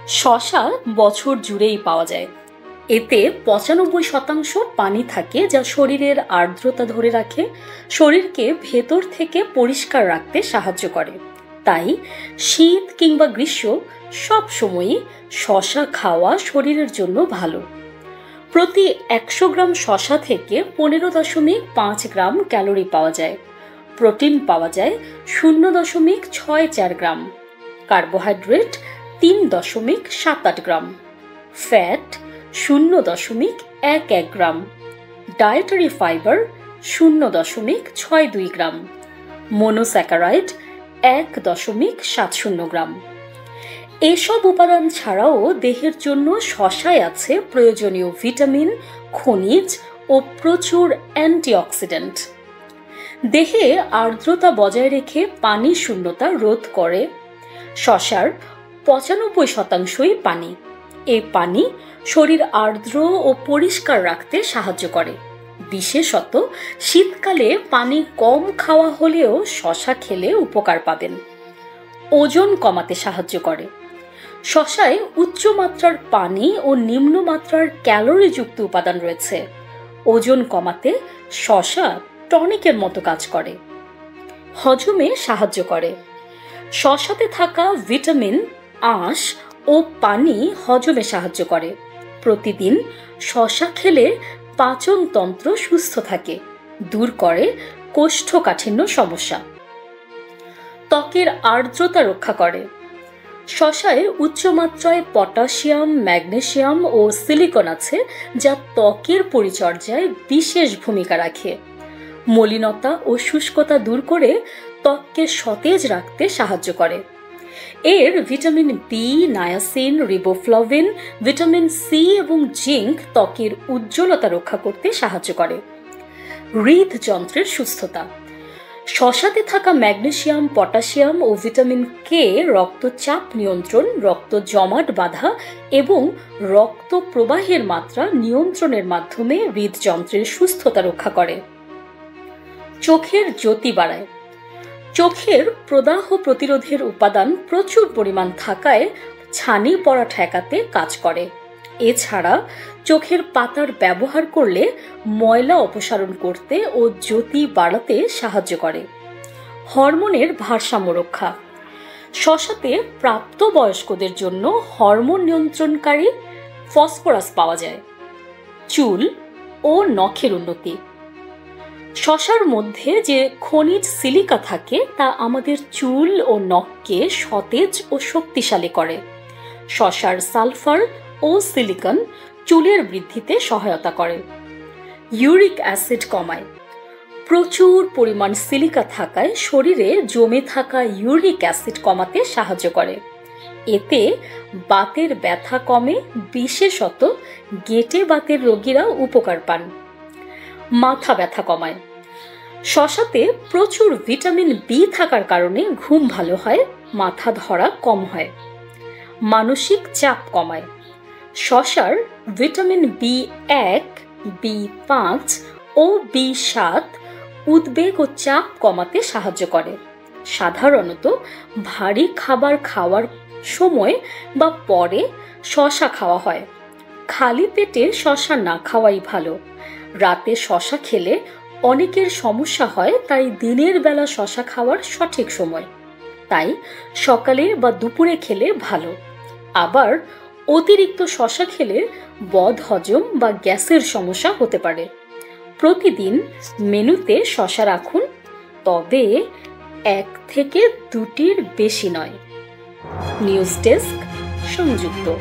শশা বছর জুড়েই পাওয়া যায়। এতে ৯৫% পানি থাকে, যা শরীরের আর্দ্রতা ধরে রাখে, শরীরকে ভেতর থেকে পরিষ্কার রাখতে সাহায্য করে। তাই শীত কিংবা গ্রীষ্ম সব সময়ই শশা খাওয়া শরীরের জন্য ভালো। প্রতি ১০০ গ্রাম শশা থেকে ১৫.৫ গ্রাম ক্যালোরি পাওয়া যায়। প্রোটিন পাওয়া যায় ০.৬৪ গ্রাম, কার্বোহাইড্রেট ৩.৭৮ গ্রাম, ফ্যাট ০.১১ গ্রাম, ডায়েটারি ফাইবার ০.৬২ গ্রাম, মনোস্যাকারাইড ১.৭০ গ্রাম। এসব উপাদান ছাড়াও দেহের জন্য শশায় আছে প্রয়োজনীয় ভিটামিন, খনিজ ও প্রচুর অ্যান্টিঅক্সিডেন্ট। দেহে আর্দ্রতা বজায় রেখে পানি শূন্যতা রোধ করে। শশার ৯৫%ই পানি। এই পানি শরীর আর্দ্র ও পরিষ্কার রাখতে সাহায্য করে। বিশেষত শীতকালে পানি কম খাওয়া হলেও শশা খেলে উপকার পাবেন। ওজন কমাতে সাহায্য করে। শশায় উচ্চমাত্রার পানি ও নিম্নমাত্রার ক্যালোরিযুক্ত উপাদান রয়েছে। ওজন কমাতে শশা টনিকের মতো কাজ করে। হজমে সাহায্য করে। শশাতে থাকা ভিটামিন, আঁশ ও পানি হজমে সাহায্য করে। প্রতিদিন শশা খেলে পাচনতন্ত্র সুস্থ থাকে, দূর করে কোষ্ঠকাঠিন্য সমস্যা। ত্বকের আর্দ্রতা রক্ষা করে। শশায় উচ্চমাত্রায় পটাশিয়াম, ম্যাগনেসিয়াম ও সিলিকন আছে, যা ত্বকের পরিচর্যায় বিশেষ ভূমিকা রাখে। মলিনতা ও শুষ্কতা দূর করে ত্বককে সতেজ রাখতে সাহায্য করে। এর vitamin B, niacin, riboflavin, vitamin C এবং জিঙ্ক ত্বকের উজ্জ্বলতা রক্ষা করতে সাহায্য করে। হৃদযন্ত্রের সুস্থতা। শশাতে থাকা ম্যাগনেসিয়াম, পটাশিয়াম ও ভিটামিন কে রক্তচাপ নিয়ন্ত্রণ, রক্ত জমাট বাঁধা এবং রক্ত প্রবাহের মাত্রা নিয়ন্ত্রণের মাধ্যমে হৃদযন্ত্রের সুস্থতা রক্ষা করে। চোখের জ্যোতি বাড়ায়। চোখের প্রদাহ প্রতিরোধের উপাদান প্রচুর পরিমাণ থাকায় ছানি পড়া ঠেকাতে কাজ করে। এছাড়া চোখের পাতার ব্যবহার করলে ময়লা অপসারণ করতে ও জ্যোতি বাড়াতে সাহায্য করে। হরমোনের ভারসাম্য রক্ষা। শশাতে প্রাপ্তবয়স্কদের জন্য হরমোন নিয়ন্ত্রণকারী ফসফরাস পাওয়া যায়। চুল ও নখের উন্নতি। শশার মধ্যে যে খনিজ সিলিকা থাকে তা আমাদের চুল ও নখকে সতেজ ও শক্তিশালী করে। শশার সালফার ও সিলিকন চুলের বৃদ্ধিতে সহায়তা করে। ইউরিক অ্যাসিড কমায়। প্রচুর পরিমাণ সিলিকা থাকায় শরীরে জমে থাকা ইউরিক অ্যাসিড কমাতে সাহায্য করে। এতে বাতের ব্যথা কমে, বিশেষত গেঁটে বাতের রোগীরা উপকার পান। মাথা ব্যথা কমায়। শশাতে প্রচুর ভিটামিন বি থাকার কারণে ঘুম ভালো হয়, মাথা ধরা কম হয়। মানসিক চাপ কমায়। শশার ভিটামিন বি1, বি5 ও বি7 উদ্বেগ ও চাপ কমাতে সাহায্য করে। সাধারণত ভারী খাবার খাওয়ার সময় বা পরে শশা খাওয়া হয়। খালি পেটে শশা না খাওয়াই ভালো। রাতে শশা খেলে অনেকের সমস্যা হয়, তাই দিনের বেলা শশা খাওয়ার সঠিক সময়। তাই সকালে বা দুপুরে খেলে ভালো। আবার অতিরিক্ত শশা খেলে বদহজম বা গ্যাসের সমস্যা হতে পারে। প্রতিদিন মেনুতে শশা রাখুন, তবে ১ থেকে ২টির বেশি নয়। নিউজ ডেস্ক, সংযুক্ত।